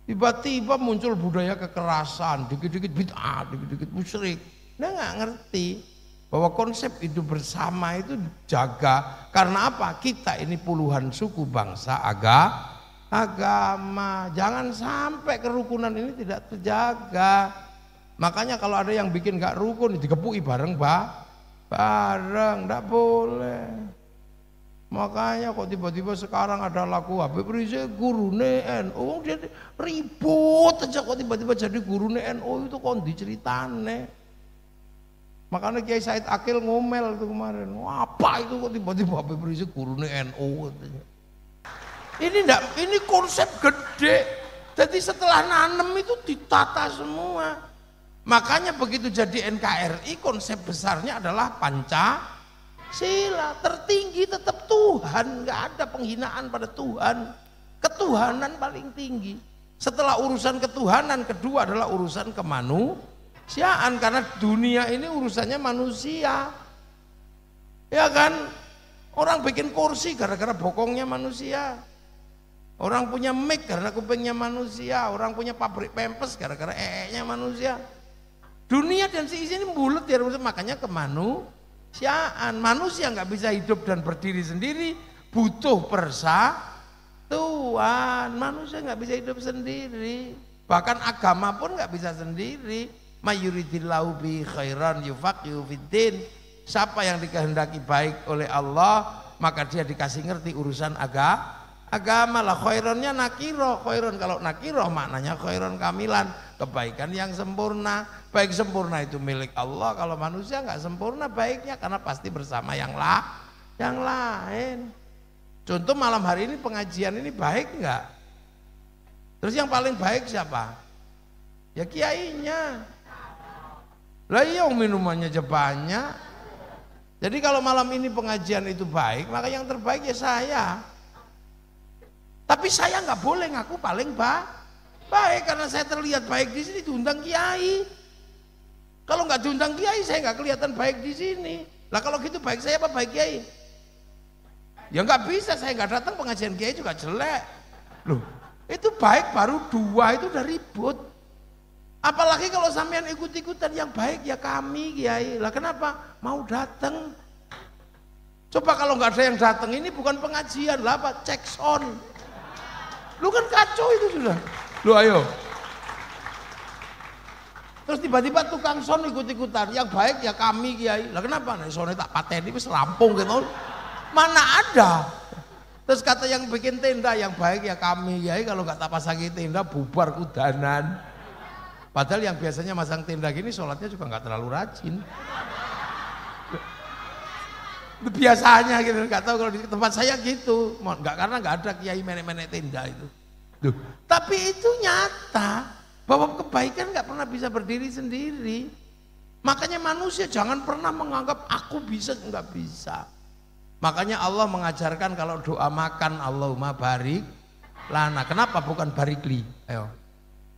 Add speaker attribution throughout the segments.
Speaker 1: Tiba-tiba muncul budaya kekerasan, dikit-dikit bid'ah, dikit-dikit musyrik. Dia nggak ngerti bahwa konsep hidup bersama itu jaga. Karena apa? Kita ini puluhan suku bangsa agama. Jangan sampai kerukunan ini tidak terjaga. Makanya kalau ada yang bikin nggak rukun, digepui bareng bareng, nggak boleh. Makanya kok tiba-tiba sekarang ada lagu Habib Rizik gurune NU, dia ribut aja kok tiba-tiba jadi gurune NU itu kok diceritane. Makanya Kiai Said Akil ngomel itu kemarin, apa itu kok tiba-tiba Habib Rizik gurune NU katanya. Ini konsep gede. Jadi setelah nanem itu ditata semua. Makanya begitu jadi NKRI konsep besarnya adalah Pancasila, tertinggi tetap Tuhan, nggak ada penghinaan pada Tuhan. Ketuhanan paling tinggi. Setelah urusan ketuhanan, kedua adalah urusan kemanusiaan, karena dunia ini urusannya manusia. Ya kan? Orang bikin kursi gara-gara bokongnya manusia. Orang punya mic karena kupingnya manusia. Orang punya pabrik pempes gara-gara nya manusia. Dunia dan seisi ini bulat ya, makanya kemanusiaan. Manusia nggak bisa hidup dan berdiri sendiri, butuh persatuan. Manusia nggak bisa hidup sendiri, bahkan agama pun nggak bisa sendiri. Mayuridillahu bi khairan yufaqihu fiddin. Siapa yang dikehendaki baik oleh Allah, maka dia dikasih ngerti urusan agama lah. Khaironnya nakiro, khairon kalau nakiro maknanya khairon kamilan, kebaikan yang sempurna. Baik sempurna itu milik Allah, kalau manusia nggak sempurna baiknya karena pasti bersama yang lain. Contoh malam hari ini pengajian ini baik nggak? Terus yang paling baik siapa? Ya kiainya. Lah iya minumannya aja banyak. Jadi kalau malam ini pengajian itu baik, maka yang terbaik ya saya. Tapi saya nggak boleh ngaku paling baik karena saya terlihat baik di sini diundang kiai. Kalau nggak diundang kiai saya nggak kelihatan baik di sini. Lah kalau gitu baik saya apa baik kiai? Ya nggak bisa, saya nggak datang pengajian kiai juga jelek. Loh, itu baik baru dua itu udah ribut. Apalagi kalau sampean ikut-ikutan yang baik ya kami kiai. Lah kenapa? Mau datang. Coba kalau nggak ada yang datang ini bukan pengajian lah, apa? Check on. Lu kan kacau itu sudah. Lu ayo. Terus tiba-tiba tukang son ikut-ikutan, yang baik ya kami kiai. Lah kenapa? Nah, sonnya tak pateni wis rampung gitu. Mana ada? Terus kata yang bikin tenda, yang baik ya kami kiai, kalau nggak tak pasangi tenda bubar kudanan. Padahal yang biasanya masang tenda gini sholatnya juga nggak terlalu rajin. Biasanya gitu, nggak tahu kalau di tempat saya gitu. Nggak, karena nggak ada kiai menek-menek tenda itu. Duh, tapi itu nyata. Bahwa kebaikan nggak pernah bisa berdiri sendiri. Makanya manusia jangan pernah menganggap aku bisa, nggak bisa. Makanya Allah mengajarkan kalau doa makan Allahumma barik lana. Kenapa bukan barikli? Ayo.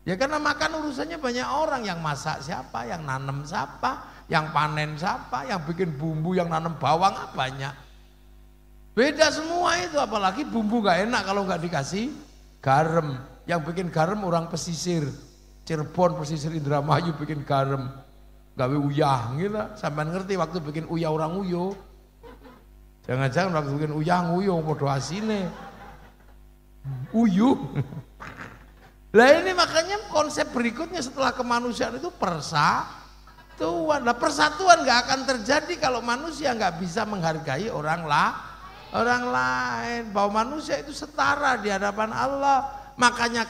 Speaker 1: Ya karena makan urusannya banyak orang, yang masak siapa, yang nanam siapa, yang panen siapa, yang bikin bumbu, yang nanam bawang banyak. Beda semua itu, apalagi bumbu nggak enak kalau nggak dikasih garam. Yang bikin garam orang pesisir. Cirebon, pesisir Indramayu bikin garam, gawe uyah gitu. Sampean ngerti waktu bikin uyah orang uyo? Jangan-jangan waktu bikin uyah nguyo podo asine. Uyu. Lah ini makanya konsep berikutnya setelah kemanusiaan itu persatuan. Lah persatuan nggak akan terjadi kalau manusia nggak bisa menghargai orang lain. Bahwa manusia itu setara di hadapan Allah. Makanya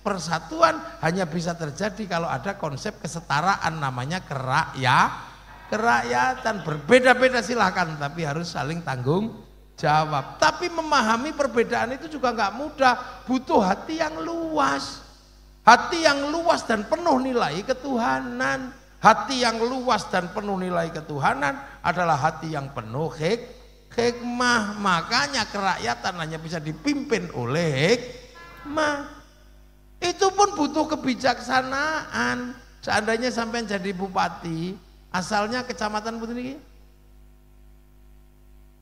Speaker 1: persatuan hanya bisa terjadi kalau ada konsep kesetaraan, namanya kerakyatan. Berbeda-beda silahkan, tapi harus saling tanggung jawab. Tapi memahami perbedaan itu juga nggak mudah, butuh hati yang luas. Hati yang luas dan penuh nilai ketuhanan. Hati yang luas dan penuh nilai ketuhanan adalah hati yang penuh hikmah. Makanya kerakyatan hanya bisa dipimpin oleh hikmah. Itu pun butuh kebijaksanaan. Seandainya sampai jadi bupati, asalnya kecamatan putri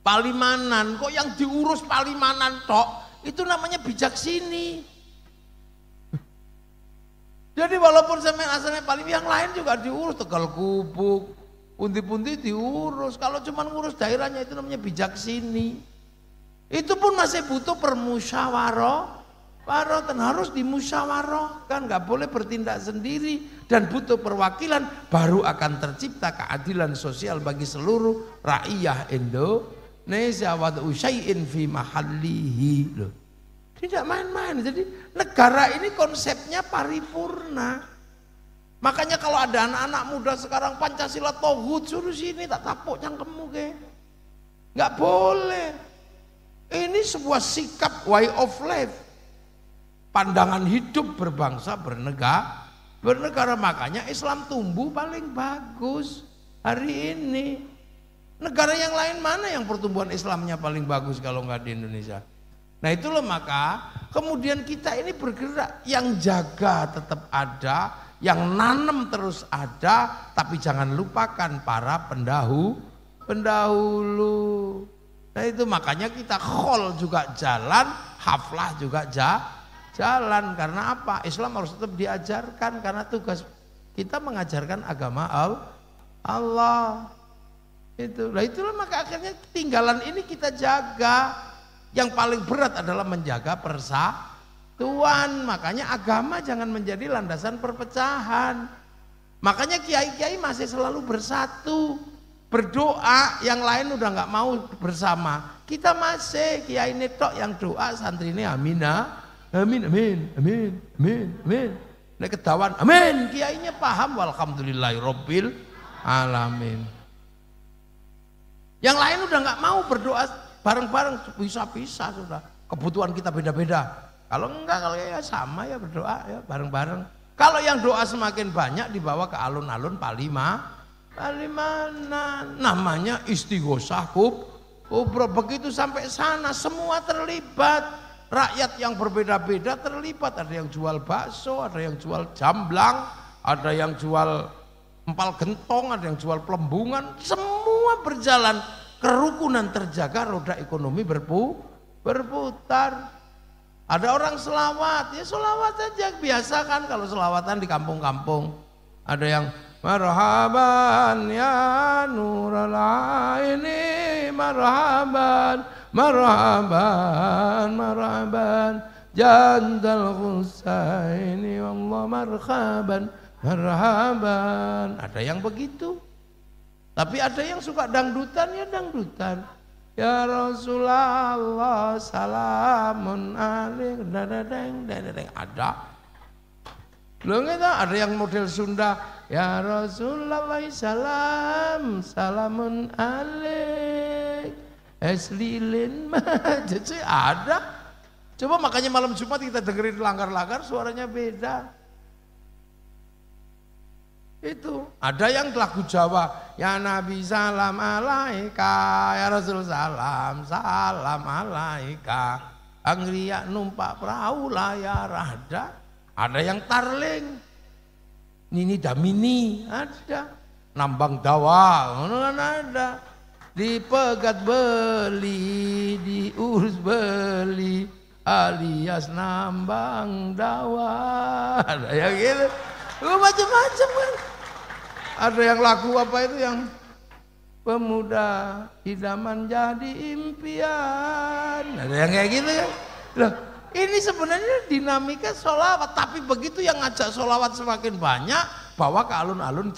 Speaker 1: Palimanan, kok yang diurus Palimanan tok, itu namanya bijak sini. Jadi walaupun sampean asalnya paling yang lain juga diurus, Tegal Kubuk, pundi-pundi diurus. Kalau cuma ngurus daerahnya itu namanya bijak sini. Itu pun masih butuh permusyawarah. Paroten harus dimusyawarahkan, nggak boleh bertindak sendiri dan butuh perwakilan, baru akan tercipta keadilan sosial bagi seluruh rakyat Indonesia. Wa syai'in fi mahallihi. Loh. Tidak main-main. Jadi negara ini konsepnya paripurna. Makanya kalau ada anak-anak muda sekarang Pancasila tauhid suruh sini tak tapuk cangkemmu ke. Nggak boleh. Ini sebuah sikap way of life. Pandangan hidup berbangsa bernegara. Makanya Islam tumbuh paling bagus hari ini. Negara yang lain mana yang pertumbuhan Islamnya paling bagus kalau nggak di Indonesia? Nah itulah maka kemudian kita ini bergerak, yang jaga tetap ada, yang nanam terus ada, tapi jangan lupakan para pendahulu. Nah itu makanya kita khol juga jalan, haflah juga jalan. Karena apa? Islam harus tetap diajarkan karena tugas kita mengajarkan agama Allah. Itu. Nah itulah maka akhirnya tinggalan ini kita jaga. Yang paling berat adalah menjaga persatuan. Makanya agama jangan menjadi landasan perpecahan. Makanya kiai-kiai masih selalu bersatu, berdoa. Yang lain udah nggak mau bersama. Kita masih kiai netok yang doa, santri ini aminah. Amin, amin, amin, amin, amin. Nek kedawan, amin. Kiainya paham, walhamdulillahirabbil alamin. Yang lain udah nggak mau berdoa bareng-bareng, bisa-bisa sudah. Kebutuhan kita beda-beda. Kalau enggak, kalau ya sama ya berdoa ya bareng-bareng. Kalau yang doa semakin banyak dibawa ke alun-alun Palimanan, namanya istighosah kubro. Begitu sampai sana semua terlibat. Rakyat yang berbeda-beda terlibat, ada yang jual bakso, ada yang jual jamblang, ada yang jual empal gentong, ada yang jual pelembungan, semua berjalan, kerukunan terjaga, roda ekonomi berputar. Ada orang selawat, ya selawat saja, biasa kan kalau selawatan di kampung-kampung. Ada yang marhaban ya nurul aini, marhaban marhaban marhaban jandal husaini wallah marhaban marhaban. Ada yang begitu. Tapi ada yang suka dangdutan, ya dangdutan. Ya Rasulullah salamun alaik dadadeng dadadeng. Ada. Loh enggak, ada yang model Sunda. Ya Rasulullah salam salamun alaik. Es lilin jadi ada. Coba makanya malam Jumat kita dengerin langgar-langgar suaranya beda. Itu ada yang lagu Jawa, ya Nabi salam alaika, ya Rasul salam alaika. Angriak numpak perahu layar ada. Ada yang tarling, Nini Damini ada. Nambang dawa ada. Dipegat beli, diurus beli, alias nambang dawa. Ada yang gitu, macam-macam kan. Ada yang lagu apa itu yang pemuda idaman jadi impian. Ada yang kayak gitu kan. Loh, ini sebenarnya dinamika sholawat, tapi begitu yang ngajak sholawat semakin banyak, bawa ke alun-alun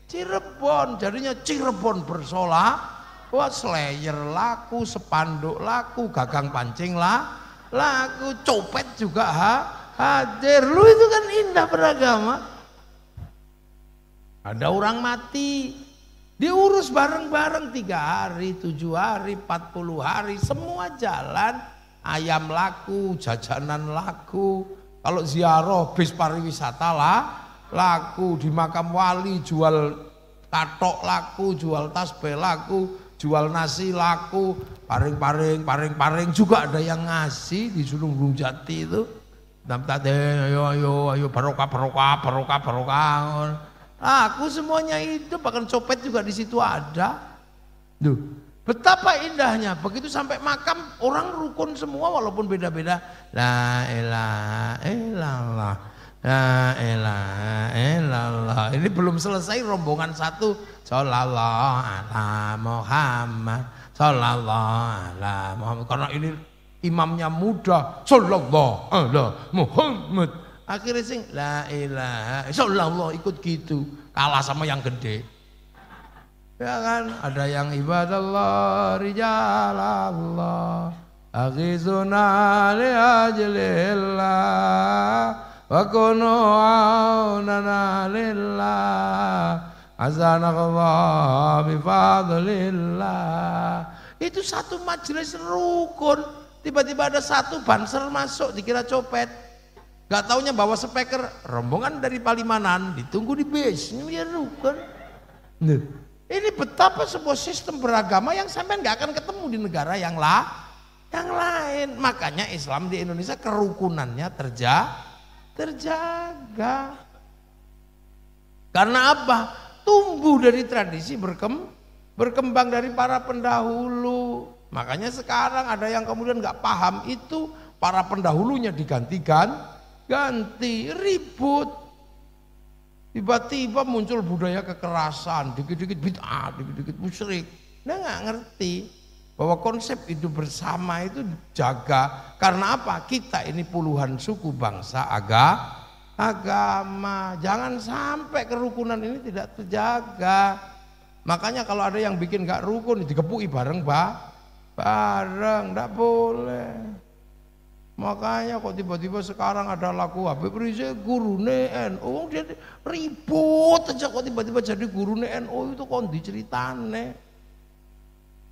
Speaker 1: Cirebon, jadinya Cirebon bersolawat. Wah, slayer laku, sepanduk laku, gagang pancing laku, copet juga hadir. Lu itu kan indah beragama. Ada orang mati, diurus bareng-bareng 3 hari, 7 hari, 40 hari, semua jalan. Ayam laku, jajanan laku. Kalau ziarah bis pariwisata laku, di makam wali jual katok laku, jual tasbih laku. Jual nasi laku, paring juga ada yang ngasih di Gunung Jati itu. Ayo barokah. Aku semuanya hidup, bahkan copet juga di situ ada. Duh, betapa indahnya. Begitu sampai makam orang rukun semua walaupun beda-beda. La ilaha illallah. La ilaha illallah. Ini belum selesai rombongan satu. Sallallahu ala Muhammad. Sallallahu ala Muhammad. Karena ini imamnya muda. Sallallahu ala Muhammad. Akhirnya sing la ilaha illallah ikut gitu. Kalah sama yang gede. Ya kan, ada yang ibadallah rijalallah. Aghizuna li ajlillah. Wa kunu aunana lillah azanakallah bifadlillah. Itu satu majelis rukun, tiba-tiba ada satu banser masuk dikira copet, gak taunya bawa speaker, rombongan dari Palimanan ditunggu di bis. Ini ya rukun. Ini betapa sebuah sistem beragama yang sampai gak akan ketemu di negara yang lain. Makanya Islam di Indonesia kerukunannya terjaga. Karena apa? Tumbuh dari tradisi, berkembang dari para pendahulu. Makanya sekarang ada yang kemudian nggak paham itu, para pendahulunya diganti, ribut. Tiba-tiba muncul budaya kekerasan, dikit-dikit bid'ah, dikit-dikit musyrik. Dia nggak ngerti bahwa konsep hidup bersama itu dijaga. Karena apa? Kita ini puluhan suku, bangsa, agama. Jangan sampai kerukunan ini tidak terjaga. Makanya kalau ada yang bikin gak rukun dikepui bareng, enggak boleh. Makanya kok tiba-tiba sekarang ada lagu Habib Rizik gurune NU, dia ribut aja kok tiba-tiba jadi gurune NU, itu kok diceritane.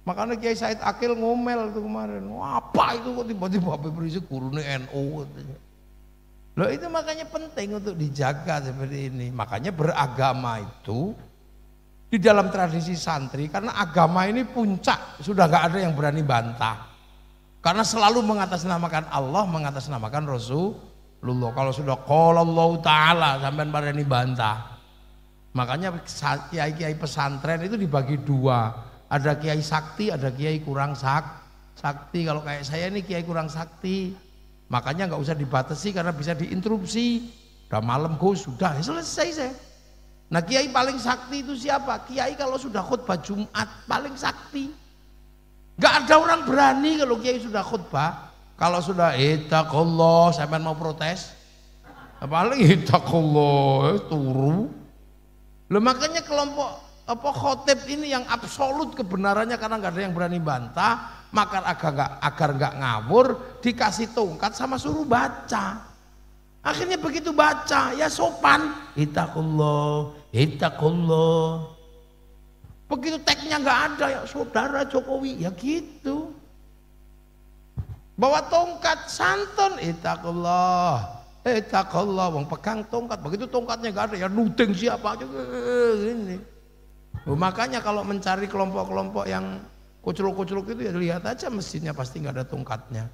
Speaker 1: Makanya Kiai Said Akil ngomel itu kemarin, apa itu kok tiba-tiba Habib Rizik gurune NU. Loh itu makanya penting untuk dijaga seperti ini. Makanya beragama itu di dalam tradisi santri, karena agama ini puncak, sudah gak ada yang berani bantah. Karena selalu mengatasnamakan Allah, mengatasnamakan Rasulullah. Kalau sudah qala Allah Ta'ala sampai berani bantah. Makanya kiai-kiai pesantren itu dibagi dua. Ada kiai sakti, ada kiai kurang sakti. Kalau kayak saya ini kiai kurang sakti. Makanya nggak usah dibatasi karena bisa diinterupsi. Udah malam sudah selesai saya. Nah kiai paling sakti itu siapa? Kiai kalau sudah khutbah Jumat paling sakti. Nggak ada orang berani kalau kiai sudah khutbah. Kalau sudah ittaqullah, sampai mau protes. Paling ittaqullah turu. Loh makanya kelompok khotib ini yang absolut kebenarannya karena nggak ada yang berani bantah, maka agar nggak ngawur dikasih tongkat sama suruh baca. Akhirnya begitu baca ya sopan, ittaqullah. Begitu teksnya nggak ada ya saudara Jokowi ya gitu. Bawa tongkat santun, ittaqullah. Wong pegang tongkat, begitu tongkatnya nggak ada ya nuding siapa aja ini. Makanya kalau mencari kelompok-kelompok yang kucluk-kucluk itu ya lihat aja masjidnya pasti nggak ada tongkatnya.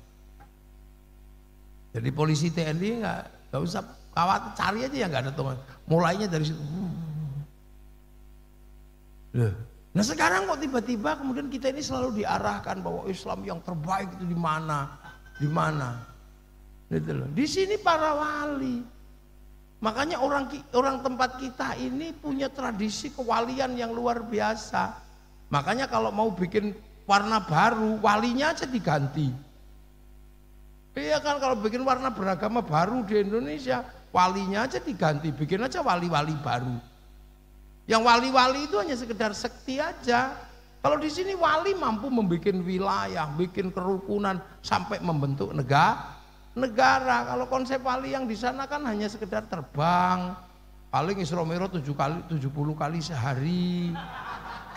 Speaker 1: Jadi polisi TNI nggak usah khawatir, cari aja yang nggak ada tongkat. Mulainya dari situ. Nah sekarang kok tiba-tiba kemudian kita ini selalu diarahkan bahwa Islam yang terbaik itu di mana? Gitu loh. Di sini para wali. Makanya orang tempat kita ini punya tradisi kewalian yang luar biasa. Makanya kalau mau bikin warna baru, walinya aja diganti. Iya kan, kalau bikin warna beragama baru di Indonesia, walinya aja diganti, bikin aja wali-wali baru. Yang wali-wali itu hanya sekedar sekti aja. Kalau di sini wali mampu membuat wilayah, bikin kerukunan sampai membentuk negara. Kalau konsep wali yang di sana kan hanya sekedar terbang, paling Isra Mi'raj 70 kali sehari.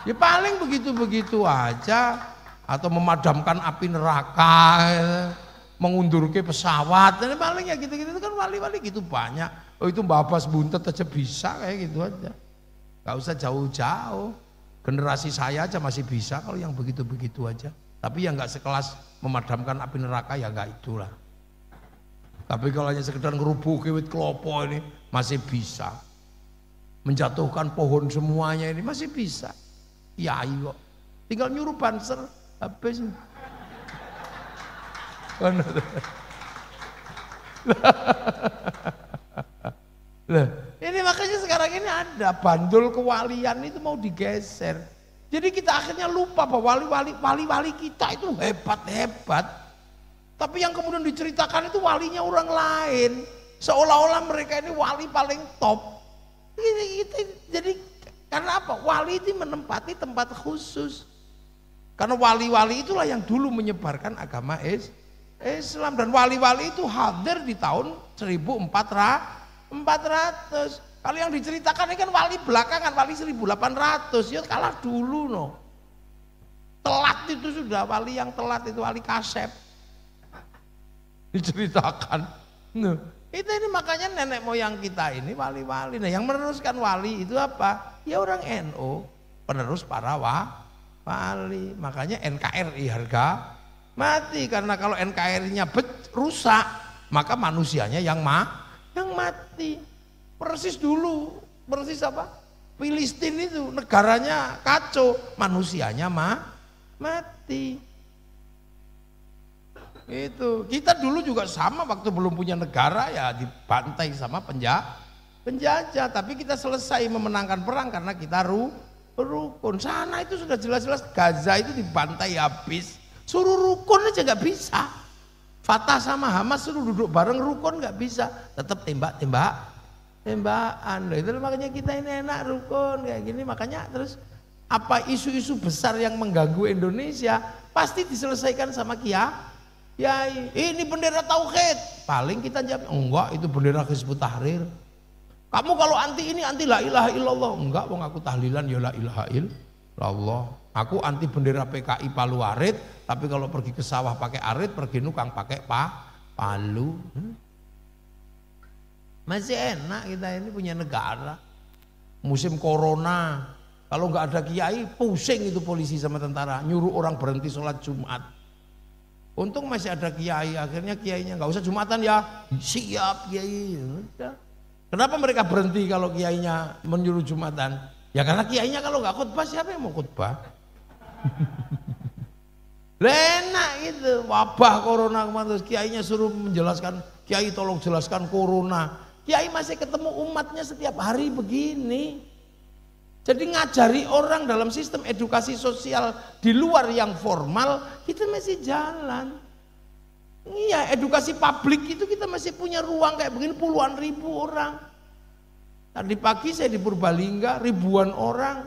Speaker 1: Ya paling begitu-begitu aja, atau memadamkan api neraka, mengundur ke pesawat, dan paling ya gitu-gitu kan wali-wali gitu banyak. Oh itu Mbak Abbas buntet aja bisa kayak gitu aja. Gak usah jauh-jauh. Generasi saya aja masih bisa kalau yang begitu-begitu aja. Tapi yang gak sekelas memadamkan api neraka ya gak itulah. Tapi kalau hanya sekedar ngerubuh wit klopo ini masih bisa. Menjatuhkan pohon semuanya ini masih bisa. Ya ayo, tinggal nyuruh banser habis. ada, bandul kewalian itu mau digeser. Jadi kita akhirnya lupa bahwa wali-wali kita itu hebat-hebat. Tapi yang kemudian diceritakan itu walinya orang lain. Seolah-olah mereka ini wali paling top. Jadi karena apa? Wali itu menempati tempat khusus. Karena wali-wali itulah yang dulu menyebarkan agama Islam. Dan wali-wali itu hadir di tahun 1400. Kalau yang diceritakan ini kan wali belakangan, wali 1800, ya kalah dulu no. Telat itu sudah, wali yang telat itu wali Kasep. Diceritakan. Nah, itu ini makanya nenek moyang kita ini wali-wali. Nah, yang meneruskan wali itu apa? Ya orang NU, penerus para wali. Makanya NKRI harga mati, karena kalau NKRI-nya rusak, maka manusianya yang mati. Persis dulu, persis apa? Filistin itu negaranya kacau, manusianya mati. Itu kita dulu juga sama, waktu belum punya negara ya dibantai sama penjajah. Tapi kita selesai memenangkan perang karena kita rukun. Sana itu sudah jelas-jelas Gaza itu dibantai habis. Suruh rukun aja nggak bisa. Fatah sama Hamas suruh duduk bareng rukun nggak bisa. Tetap tembakan. Itu makanya kita ini enak rukun kayak gini. Makanya terus apa isu-isu besar yang mengganggu Indonesia pasti diselesaikan sama kiai. Ini bendera tauhid. Paling kita jawab enggak, itu bendera Hizbut Tahrir. Kamu kalau anti ini anti la ilaha illallah. Enggak, wong aku tahlilan ya la ilaha illallah. Aku anti bendera PKI Palu Arit, tapi kalau pergi ke sawah pakai arit, pergi nukang pakai palu. Masih enak kita ini punya negara. Musim corona, kalau nggak ada kiai pusing itu polisi sama tentara, nyuruh orang berhenti sholat Jumat. Untung masih ada kiai, akhirnya kiainya nggak usah Jumatan ya, siap kiai. Kenapa mereka berhenti kalau kiainya menyuruh Jumatan? Ya karena kiainya kalau nggak khutbah siapa yang mau khutbah? Enak gitu, wabah corona kemarin terus kiainya suruh menjelaskan, kiai tolong jelaskan corona. Kiai masih ketemu umatnya setiap hari begini. Jadi ngajari orang dalam sistem edukasi sosial di luar yang formal kita masih jalan. Iya, edukasi publik itu kita masih punya ruang kayak begini puluhan ribu orang. Tadi pagi saya di Purbalingga ribuan orang.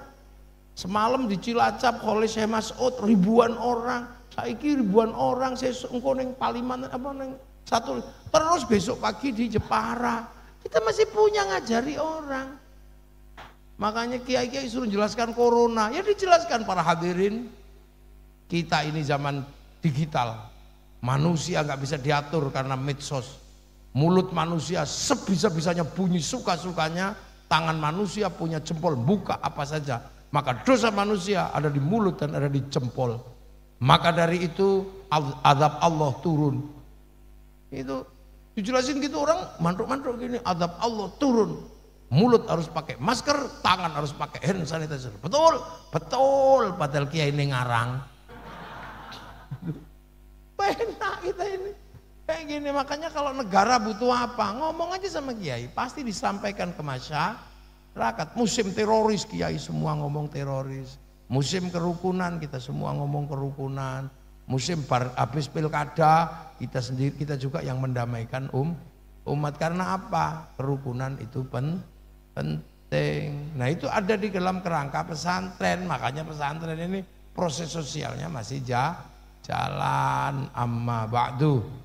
Speaker 1: Semalam di Cilacap oleh Syekh Mas'ud ribuan orang. Saiki ribuan orang, saya engko ning Palimanan apa ning satu. Terus besok pagi di Jepara. Kita masih punya ngajari orang. Makanya kiai-kiai suruh jelaskan corona, ya dijelaskan para hadirin. Kita ini zaman digital, manusia nggak bisa diatur karena medsos. Mulut manusia sebisa-bisanya bunyi suka-sukanya, tangan manusia punya jempol buka apa saja. Maka dosa manusia ada di mulut dan ada di jempol. Maka dari itu azab Allah turun. Itu dijelasin gitu orang mantruk-mantruk gini, azab Allah turun. Mulut harus pakai masker, tangan harus pakai hand sanitizer. Betul, betul. Padahal kiai ini ngarang. Enak kita ini. Kayak gini, makanya kalau negara butuh apa, ngomong aja sama kiai. Pasti disampaikan ke masyarakat. Musim teroris, kiai semua ngomong teroris. Musim kerukunan, kita semua ngomong kerukunan. Musim habis pilkada, kita juga yang mendamaikan umat. Karena apa? Kerukunan itu penting. Nah itu ada di dalam kerangka pesantren. Makanya pesantren ini proses sosialnya masih jalan. Amma ba'du.